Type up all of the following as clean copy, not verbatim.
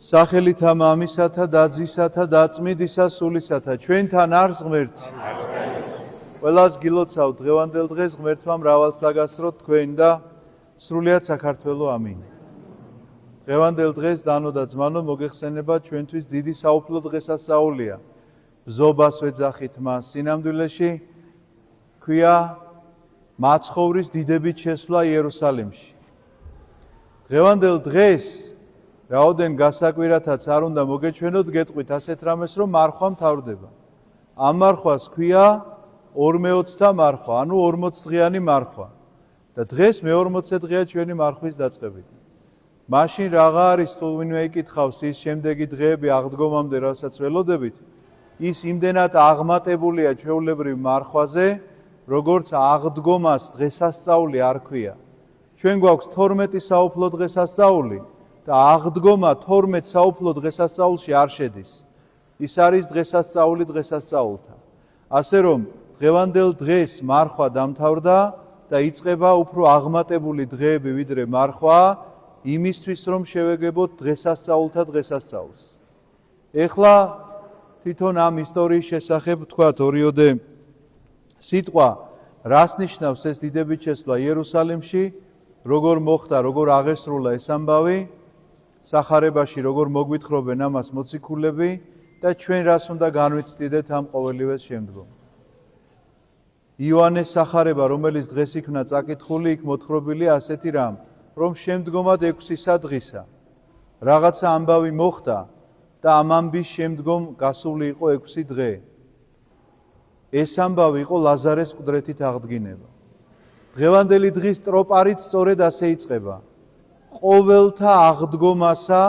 სახელითა მამისათა და ძისათა და წმინდისა სულისათა ჩვენთან არს ღმერთი. ყველას გილოცავთ დღევანდელ დღეს ღმერთმა მრავალს დაგასროთ თქვენ და სრულიად საქართველო ამინ. დღევანდელ დღეს დანო და ძმანო მოგეხსენება ჩვენთვის დიდი საუფლო დღესასწაულია. ბზობას ვეძახით მას სინამდვილეში ქვია მაცხოვრის დიდებით შესვლა იერუსალიმში. დღევანდელ დღეს რაოდენ გასაკვირათაც არ უნდა მოგეჩვენოთ, გეტყვით ასეთ რამეს, რომ მარხვა მთავრდება. ამ მარხვას ქვია 40-თა მარხვა, ანუ 40 დღიანი მარხვა. და დღეს მე-40 დღეა ჩვენი მარხვის დაწყებით. მაშინ რაღა არის თუ ვინმე იკითხავს ის შემდეგი დღეები აღდგომამდე, რასაც ველოდებით, ის იმდენად აღმატებულია ჩვეულებრივ მარხვაზე, როგორც აღდგომას დღესასწაული არ ქვია. ჩვენ გვაქვს 12 საუფლო დღესასწაული და აღდგომა 12 საუფლო დღესასწაულში არ შედის. ის არის დღესასწაული დღესასწაულთა. ასე რომ დღევანდელ დღეს მარხვა დამთავრდა და იწყება უფრო აღმატებული დღეები ვიდრე მარხვა, იმისთვის რომ შევეგებოთ დღესასწაულთა დღესასწაულს. ეხლა თვითონ ამ ისტორიის შესახებ ვთქვათ ორიოდე სიტყვა, რას ნიშნავს ეს დიდებით შესვლა იერუსალიმში, როგორ მოხდა, როგორ აღესრულა ეს ამბავი, სახარებაში როგორ მოგვითხრობენ ამას მოციქულები და ჩვენ რას უნდა განვიცდიდეთ ამ ყოველივეს შემდგომ. იოანეს სახარება, რომელიც დღეს იქნა წაკითხული, იქ მოთხრობილია ასეთი რამ, რომ შემდგომად 6 დღისა რაღაცა ამბავი მოხდა და ამ ამბის შემდგომ გასული იყო 6 დღე. ეს ამბავი იყო ლაზარეს მკვდრეთით აღდგინება. დღევანდელი დღის ტროპარიც სწორედ ასე იწყება. ყოველთა აღდგომასა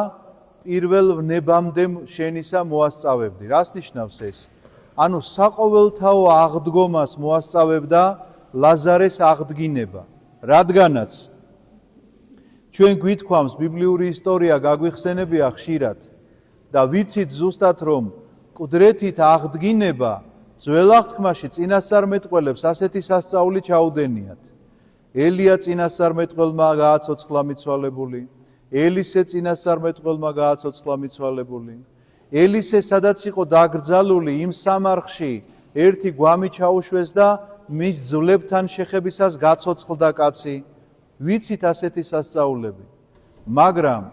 პირველ ვნებამდე შენისა მოასწავებდი. რას ნიშნავს ეს? ანუ საყოველთაო აღდგომას მოასწავებდა ლაზარეს აღდგინება. რადგანაც ჩვენ გვითქვამს ბიბლიური ისტორია გაგვიხსენებია ხშირად და ვიცით ზუსტად რომ მკვდრეთით აღდგინება ძველ აღთქმაში წინასწარმეტყველებს ასეთი სასწაული ჩაუდენიათ. ელია წინასწარმეტყველმა გააცოცხლა მიცვალებული, ელისე წინასწარმეტყველმა გააცოცხლა მიცვალებული. ელისე სადაც იყო დაკრძალული იმ სამარხში ერთი გვამი ჩაუშვეს და მის ძვლებთან შეხებისას გაცოცხლდა კაცი. ვიცით ასეთი სასწაულები, მაგრამ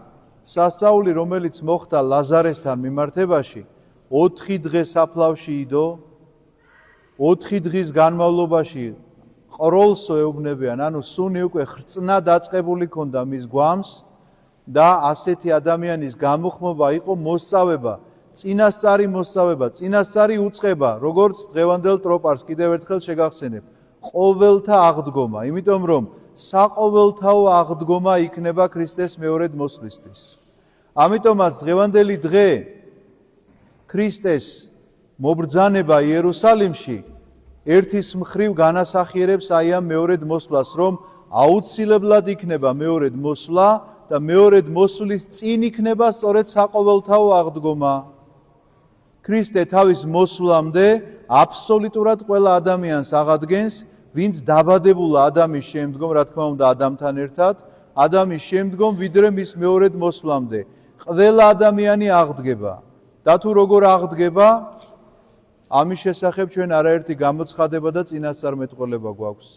სასწაული რომელიც მოხდა ლაზარესთან მიმართებაში 4 დღე საფლავში იდო, 4 დღის განმავლობაში ყროლსო ეუბნებიან, ანუ სუნი უკვე ხრწნა დაწყებული ქონდა მის გვამს და ასეთი ადამიანის გამოხმობა იყო მოსწავება, წინასწარი მოსწავება, წინასწარი უწყება, როგორც დღევანდელ ტროპარს კიდევ ერთხელ შეგახსენებ, ყოველთა აღდგომა, იმიტომ რომ საყოველთაო აღდგომა იქნება ქრისტეს მეორედ მოსვლისთვის. ამიტომაც დღევანდელი დღე ქრისტეს მობრძანება იერუსალიმში ერთის მხრივ განასახიერებს აი ამ მეორედ მოსვლას, რომ აუცილებლად იქნება მეორედ მოსვლა და მეორედ მოსვლის წინ იქნება სწორედ საყოველთაო აღდგომა. ქრისტე თავის მოსვლამდე აბსოლუტურად ყველა ადამიანს აღადგენს, ვინც დაბადებულა ადამის შემდგომ, რა თქმა უნდა ადამიანთან ერთად, ადამიანის შემდგომ ვიდრე მის მეორედ მოსვლამდე. ყველა ადამიანი აღდგება. და თუ როგორ აღდგება, ამის შესახებ ჩვენ არაერთი გამოცხადება და წინასწარმეტყველება გვაქვს.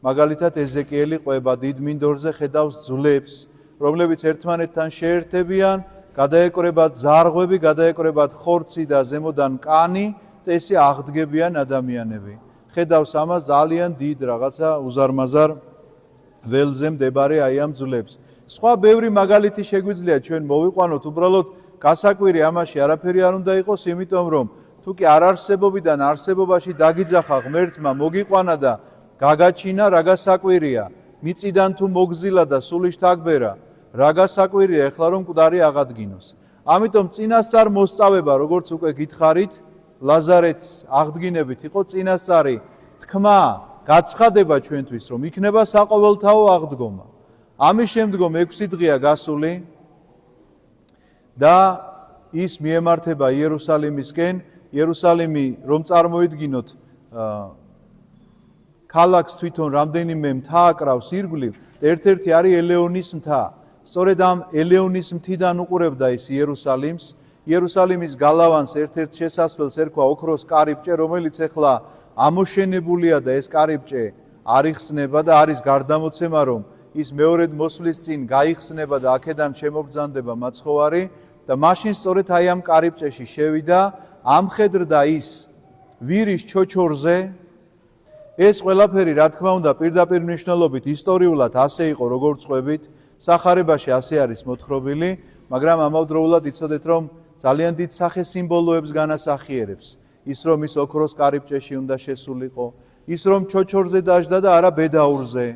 მაგალითად ეზეკიელი ყვება დიდ მინდორზე ხედავს ძვლებს, რომლებიც ერთმანეთთან შეერთებიან, გადაეკრებათ ზარღვები, გადაეკრებათ ხორცი და ზემოდან კანი და ესე აღდგებიან ადამიანები. ხედავს ამას ძალიან დიდ რაღაცა უზარმაზარ ველზე მდებარე აი ამ ძვლებს. სხვა ბევრი მაგალითი შეგვიძლია ჩვენ მოვიყვანოთ, უბრალოდ გასაკვირი ამაში არაფერი არ უნდა იყოს, იმიტომ რომ თუ კი არ არსებობიდან არსებობაში დაგიძახა ღმერთმა, მოგიყვანა და გაგაჩინა, რა გასაკვირია, მიწიდან თუ მოგზილა და სული შთაგბერა, რა გასაკვირია ეხლა რომ მკვდარი აღადგინოს. ამიტომ წინასწარ მოსწავება, როგორც უკვე გითხარით, ლაზარეთს აღდგინებით იყო წინასწარი თქმა, გაცხადება ჩვენთვის, რომ იქნება საყოველთაო აღდგომა. ამის შემდგომ 6 დღეა გასული და ის მიემართება იერუსალიმისკენ. იერუსალიმი რომ წარმოიდგინოთ ქალაქს თვითონ რამდენიმე მთა აკრავს ირგვლივ, ერთ-ერთი არის ელეონის მთა. სწორედ ამ ელეონის მთიდან უყურებდა ის იერუსალიმს. იერუსალიმის გალავანს ერთ-ერთ შესასვლელს ერქვა ოქროს კარიბჭე, რომელიც ახლა ამოშენებულია და ეს კარიბჭე არ იხსნება და არის გარდამოცემა, რომ ის მეორედ მოსვლის წინ გაიხსნება და აქედან შემოგზანდება მაცხოვარი და მაშინ სწორედ აი ამ კარიბჭეში შევიდა, ამხედრდა ის ვირის ჩოჩორზე. ეს ყველაფერი, რა თქმა უნდა, პირდაპირ მნიშვნელობით ისტორიულად ასე იყო, როგორც ყვებით, სახარებაში ასე არის მოთხრობილი, მაგრამ ამავდროულად იცოდეთ, რომ ძალიან დიდ სახე-სიმბოლოებს განასახიერებს. ის რომ ის ოქროს კარიბჭეში უნდა შესულიყო, ის რომ ჩოჩორზე დაждდა და არა ბედაურზე.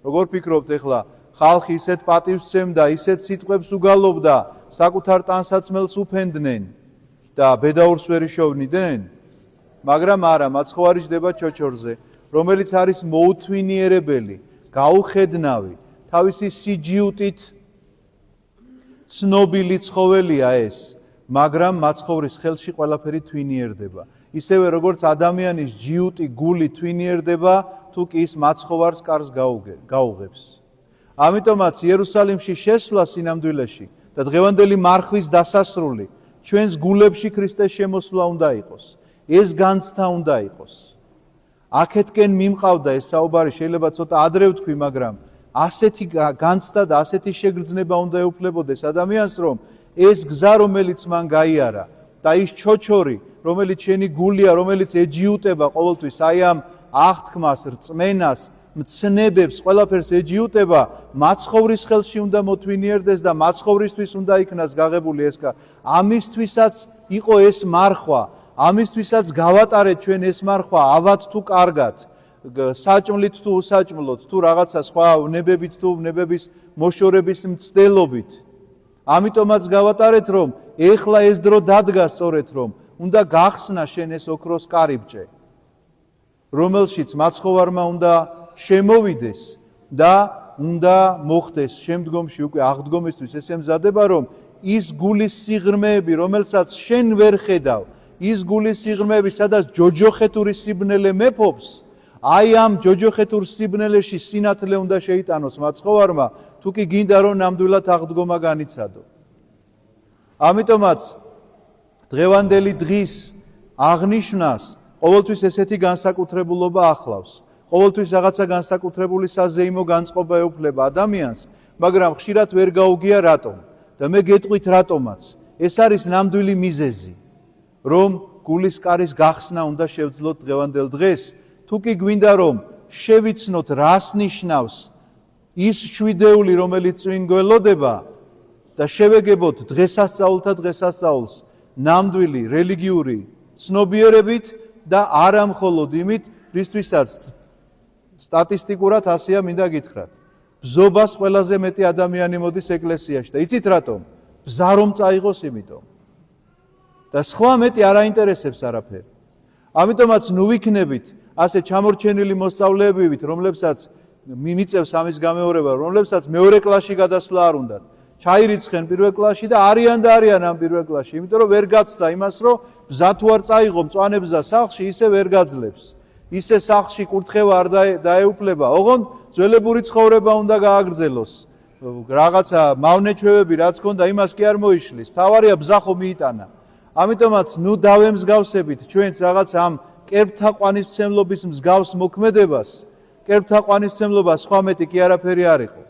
როგორ ფიქრობთ ახლა, ხალხი ისეთ პატივს სცემდა, ისეთ სიტყვებს უგალობდა, საკუთარ ტანსაცმელს უფენდნენ და ბედაურს ვერ იშოვნიდნენ? მაგრამ არა, მაცხოვარი ჯდება ჩოჩორზე, რომელიც არის მოუთვინიერებელი, გაუხედნავი, თავისი სიჯიუტით ცნობილი ცხოველია ეს, მაგრამ მაცხოვრის ხელში ყველაფერი თვინიერდება. ისევე როგორც ადამიანის ჯიუტი, გული თვინიერდება, თუ კი ის მაცხოვარს კარს გაუღებს. ამიტომაც იერუსალიმში შესვლა სინამდვილეში და დღევანდელი მარხვის დასასრული ჩვენს გულებში ქრისტეს შემოსვლა უნდა იყოს. ეს განცდა უნდა იყოს. აქეთკენ მიმყავდა ეს საუბარი, შეიძლება ცოტა ადრე ვთქვი, მაგრამ ასეთი განცდა და ასეთი შეგრძნება უნდა ეუფლებოდეს ადამიანს, რომ ეს გზა, რომელიც მან გაიარა და ის ჩოჩორი, რომელიც შენი გულია, რომელიც ეჯიუტება ყოველთვის აი ამ აღთქმას, რწმენას, მცნებებს, ყველაფერს ეჯიუტება, მაცხოვრის ხელში უნდა მოთვინიერდეს და მაცხოვრისთვის უნდა იქნას გაღებული ეს კარ. ამისთვისაც იყო ეს მარხვა, ამისთვისაც გავატარეთ ჩვენ ეს მარხვა, ავად თუ კარგად, საჭმლით თუ უსაჭმლოდ, თუ რაღაცა სხვა ვნებებით თუ ვნებების მოშორების მცდელობით. ამიტომაც გავატარეთ, რომ ეხლა ეს დრო დადგა სწორედ, რომ უნდა გახსნა შენ ეს ოქროს კარიბჭე, რომელშიც მაცხოვარმა უნდა შემოვიდეს და უნდა მოხდეს შემდგომში უკვე აღდგომისთვის ესე მზადება, რომ ის გულის სიღრმეები, რომელსაც შენ ვერ ხედავ, ის გულის სიღრმეები, სადაც ჯოჯოხეთური სიბნელე მეფობს, აი ამ ჯოჯოხეთურ სიბნელეში სინათლე უნდა შეიტანოს მაცხოვარმა, თუ კი გინდა რომ ნამდვილად აღდგომა განიცადო. ამიტომაც დღევანდელი დღის აღნიშვნას ყოველთვის ესეთი განსაკუთრებულობა ახლავს. ყოველთვის რაღაცა განსაკუთრებული საზეიმო განწყობა ეუფლება ადამიანს, მაგრამ ხშირად ვერ გაუგია რატომ. და მე გეტყვით რატომაც. ეს არის ნამდვილი მიზეზი, რომ გულის კარის გახსნა უნდა შევძლოთ დღევანდელ დღეს, თუ კი გვინდა რომ შევიცნოთ რას ნიშნავს ის შვიდეული, რომელიც წვინ გველოდება და შევეგებოთ დღესასწაულთა დღესასწაულს ნამდვილი რელიგიური ცნობიერებით და არა მხოლოდ იმით, რისთვისაც სტატისტიკურად ასეა მინდა გითხრათ. ბზობას ყველაზე მეტი ადამიანი მოდის ეკლესიაში და იცით რატომ? ბზა რომ წაიღოს იმიტომ. და სხვა მეტი არ აინტერესებს არაფერი. ამიტომაც ნუ ვიქნებით ასე ჩამორჩენილი მოსწავლეებივით, რომლებსაც მიწევს ამის გამეორება, რომლებსაც მეორე კლასში გადასვლა არ უნდათ. ჩაირიცხენ პირველ კლასში და არიან ამ პირველ კლასში, იმიტომ რომ ვერ გაცდა იმას, რომ ბზა თუ არ წაიღო მწვანე ბზა სახლში, ისე ვერ გაძლებს. ისე სახლში კურთხევა არ დაეუფლება, ოღონდ ძველებური ცხოვრება უნდა გააგრძელოს. რაღაცა მავნეჩვევები რაც ქონდა, იმას კი არ მოიშლის. თავარია ბზა ხო მიიტანა. ამიტომაც ნუ დავემსგავსებით ჩვენც რაღაც ამ კერპთა ყვანისმცემლობის მსგავს მოქმედებას. კერპთა ყვანისმცემლობა სხვა მეტი კი არაფერი არ იყო.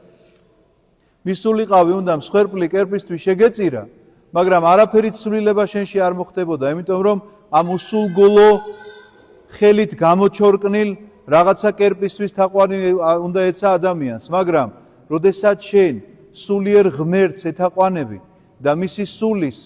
მისულიყავი უნდა მსხვერპლი კერპისთვის შეგეწირა, მაგრამ არაფერი ცვლილება შენში არ მოხდებოდა, იმიტომ რომ ამ უსულგოლო ხელით გამოჩორკნილ რაღაცა კერპისთვის თაყვანი უნდა ეცა ადამიანს, მაგრამ როდესაც შენ სულიერ ღმერთს ეთაყვანები და მისი სულის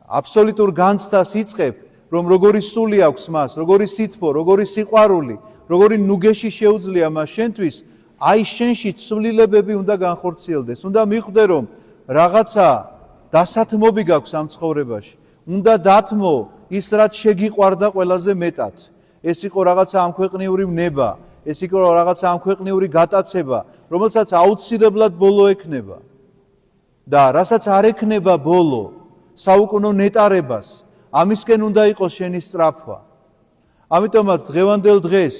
აბსოლუტურ განცდას იწყებ, რომ როგორი სული აქვს მას, როგორი სითბო, როგორი სიყვარული, როგორი ნუგეში შეუძლია მას შენთვის, აი შენში ცვლილებები უნდა განხორციელდეს. უნდა მიხვდე, რომ რაღაცა დასათმობი გაქვს ამ ცხოვრებაში. უნდა დათმო ის, რაც შეგიყვარდა ყველაზე მეტად. ეს იყო რაღაცა ამქვეყნიური ვნება, ეს იყო რაღაცა ამქვეყნიური გატაცება, რომელსაც აუცილებლად ბოლო ექნება. და რასაც არ ექნება ბოლო, საუკუნო ნეტარებას, ამისკენ უნდა იყოს შენი სწრაფვა. ამიტომაც დღევანდელ დღეს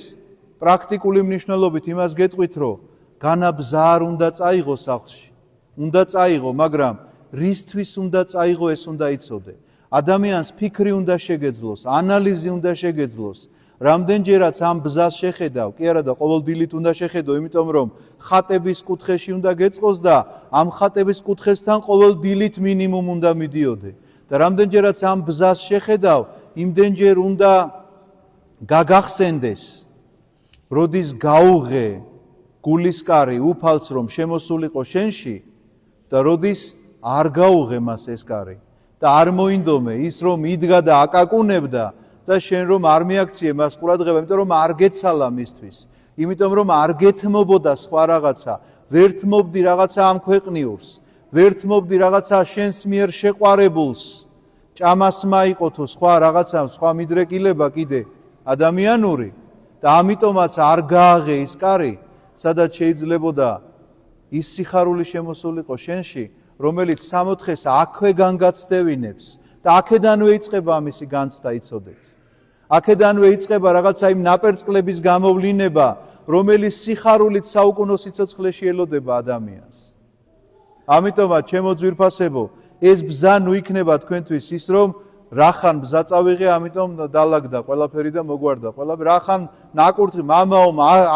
პრაქტიკული მნიშვნელობით იმას გეტყვით, რომ განა ბზა არ უნდა წაიღოს სახლში. უნდა წაიღო, მაგრამ რისთვის უნდა წაიღო ეს უნდა იცოდე. ადამიანს ფიქრი უნდა შეგეძლოს, ანალიზი უნდა შეგეძლოს. რამდენჯერაც ამ ბზას შეხედავ, კი არა და ყოველდღიურად უნდა შეხედო, იმიტომ რომ ხატების კუთხეში უნდა გეწყოს და ამ ხატების კუთხესთან ყოველდღიურად მინიმუმ უნდა მიდიოდე. და რამდენჯერაც ამ ბზას შეხედავ, იმდენჯერ უნდა გაგახსენდეს, როდის გაუღე გულისკარი უფალს რომ შემოსულიყო შენში და როდის არ გაუღე მას ეს კარი და არ მოინდომე ის რომ იდგა და აკაკუნებდა და შენ რომ არ მიაქციე მას ყურადღება, იმიტომ რომ არ გეცალა მისთვის, იმიტომ რომ არ გეთმობოდა სხვა რაღაცა, ვერ თმობდი რაღაცა ამ ქვეყნიურს, ვერ თმობდი რაღაცა შენს მიერ შეყვარებულს, ჭამას მაიყო თუ სხვა რაღაცა, სხვა მიდრეკილება კიდე ადამიანური და ამიტომაც არ გააღე ის კარი, სადაც შეიძლებოდა ის სიხარული შემოსულიყო შენში, რომელიც 64-ს აქვე განგაცდევინებს და აქედანვე იწყება ამისი განცდა იცოდეთ. აქედანვე იწყება რაღაცა იმ ნაპერწკლების გამოვლინება, რომელიც სიხარულით საუკუნო სიცოცხლეში ელოდება ადამიანს. ამიტომაც ჩემო ძვირფასებო, ეს ბზა ნუ იქნება თქვენთვის ის რომ რახან ბზა წავიღე, ამიტომ დალაგდა ყველაფერი და მოგვარდა ყველაფერი. რახან ნაკურთხი მამაო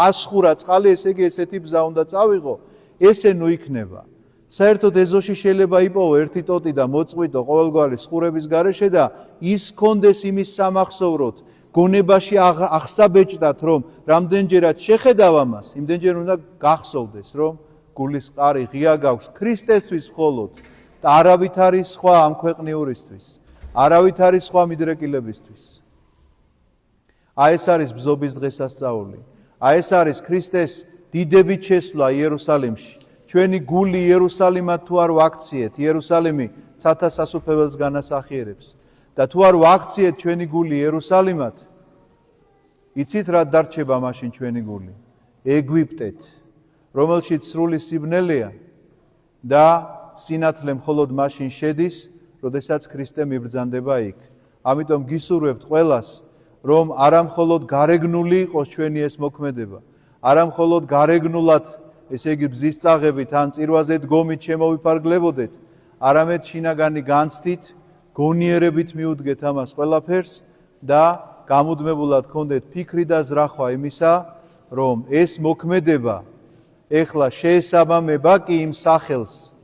ასხურა წყალი, ესე იგი ესეთი ბზა უნდა წავიღო, ესე ნუ იქნება. საერთოდ ეზოში შეიძლება იპოვო ერთი ტოტი და მოწყვიტო ყოველგვარი სხურების გარეშე და ის კონდეს იმის სამახსოვროდ, გონებაში აღსაბეჭდათ რომ რამდენჯერაც შეხედავ ამას, იმდენჯერ უნდა გახსოვდეს რომ გულის ყარი ღია გაქვს ქრისტესთვის მხოლოდ და არავით არის სხვა ამ ქვეყნიურისთვის, არავით არის სხვა მიდრეკილებისთვის. აი ეს არის ბზობის დღესასწაული, აი ეს არის ქრისტეს დიდებით შესვლა იერუსალიმში. ჩვენი გული იერუსალიმად თუ არ ვაქციეთ, იერუსალიმი ცათა სასუფეველს განასახიერებს და თუ არ ვაქციეთ ჩვენი გული იერუსალიმად, იცით რა დარჩება მაშინ ჩვენი გული? ეგვიპტეთ, რომელშიც სრული სიბნელეა და სინათლე მხოლოდ მაშინ შედის, როდესაც ქრისტე მიბრძანდება იქ. ამიტომ გისურვებთ ყველას, რომ არა მხოლოდ გარეგნული იყოს ჩვენი ეს მოქმედება, არა მხოლოდ გარეგნულად ესე იგი ბზის წაღებით ან წირვაზე დგომით შემოვიფარგლებოდეთ, არამედ შინაგანი განცდით, გონიერებით მიუდგეთ ამას ყველაფერს და გამუდმებულად გქონდეთ ფიქრი და ზრახვა იმისა, რომ ეს მოქმედება ეხლა შეესაბამება კი იმ სახელს,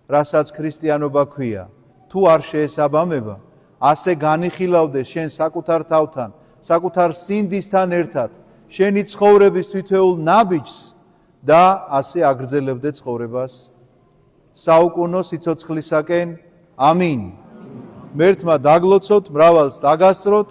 რასაც ქრისტიანობა ქვია. თუ არ შეესაბამება, ასე განიხილავდეს შენ საკუთარ თავთან, საკუთარ სინდისთან ერთად, შენი ცხოვრების თითოეულ ნაბიჯს და ასე აგრძელებდე ცხოვრებას საუკუნო სიცოცხლისაკენ. ამინ. მერთმა დაგლოცოთ, მრავალს დაგასწროთ.